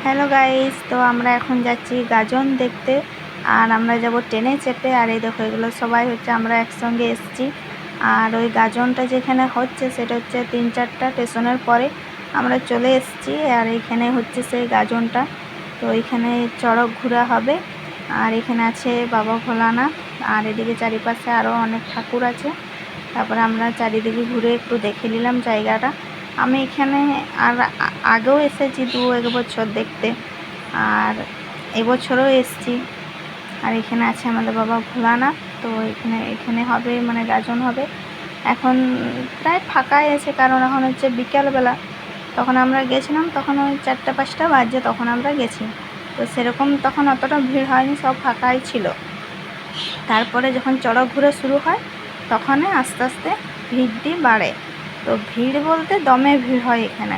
Hello guys, তো আমরা এখন যাচ্ছি গাজন দেখতে। আর আমরা যাব ট্রেনে চেপে। আর এই দেখো, এগুলো সবাই হচ্ছে আমরা একসঙ্গে এসেছি। আর ওই গাজনটা যেখানে হচ্ছে সেটা হচ্ছে 3-4টা স্টেশনের পরে আমরা চলে এসেছি। আর এইখানে হচ্ছে সেই গাজনটা। তো এইখানে চড়ক ঘোরা হবে। আর এখানে আছে বাবা ভোলানাথ। আর এদিকে চারিপাশে আরও অনেক ঠাকুর আছে। তারপরে আমরা চারিদিকে ঘুরে একটু দেখে নিলাম জায়গাটা। আমি এখানে আর আগেও এসেছি 2-1 বছর দেখতে, আর এবছরও এসেছি। আর এখানে আছে আমাদের বাবা ভোলানাথ। তো এখানে হবে মানে গাজন হবে। এখন প্রায় ফাঁকাই আছে, কারণ এখন হচ্ছে বিকালবেলা। তখন আমরা গেছিলাম, তখন ওই 4টা-5টা বাজে তখন আমরা গেছি। তো সেরকম তখন অতটা ভিড় হয়নি, সব ফাঁকাই ছিল। তারপরে যখন চড়ক ঘুরে শুরু হয় তখন আস্তে আস্তে ভিড়টি বাড়ে। তো ভিড় বলতে দমে ভিড় হয় এখানে।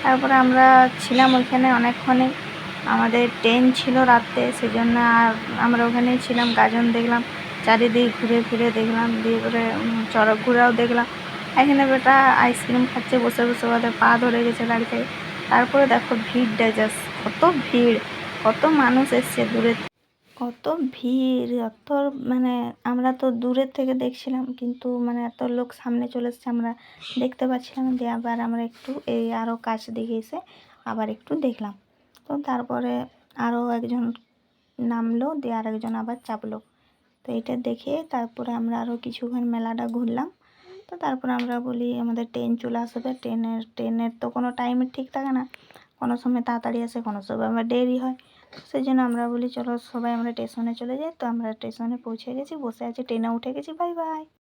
তারপরে আমরা ছিলাম ওইখানে অনেকক্ষণে। আমাদের ট্রেন ছিল রাত্রে, সেজন্য আর আমরা ওখানেই ছিলাম, গাজন দেখলাম, চারিদিক ঘুরে ফিরে দেখলাম, দিয়ে করে চড়ক ঘোরাও দেখলাম। এখানে বেটা আইসক্রিম খাচ্ছে বসে বসে, ওদের পা ধরে গেছে দাঁড়িয়ে। তারপরে দেখো ভিড়টা, জাস্ট কত ভিড়, কত মানুষ এসছে দূরে, কত ভিড়, অত মানে আমরা তো দূরের থেকে দেখছিলাম, কিন্তু মানে এত লোক সামনে চলে এসছে আমরা দেখতে পাচ্ছিলাম। দিয়ে আবার আমরা একটু এই আরও কাছ দিকে এসে আবার একটু দেখলাম। তো তারপরে আরও একজন নামলো, দিয়ে আরেকজন আবার চাপলো। তো এটা দেখে তারপরে আমরা আরও কিছুক্ষণ মেলাটা ঘুরলাম। তো তারপরে আমরা বলি আমাদের ট্রেন চলে আসবে। ট্রেনের তো কোনো টাইমের ঠিক থাকে না, কোনো সময় তাড়াতাড়ি আসে, কোনো সময় আমার দেরি হয়। সেই জন্য আমরা বলি চলো সবাই আমরা স্টেশনে চলে যাই। তো আমরা স্টেশনে পৌঁছে গেছি, বসে আছি, ট্রেনে উঠে গেছি। Bye bye.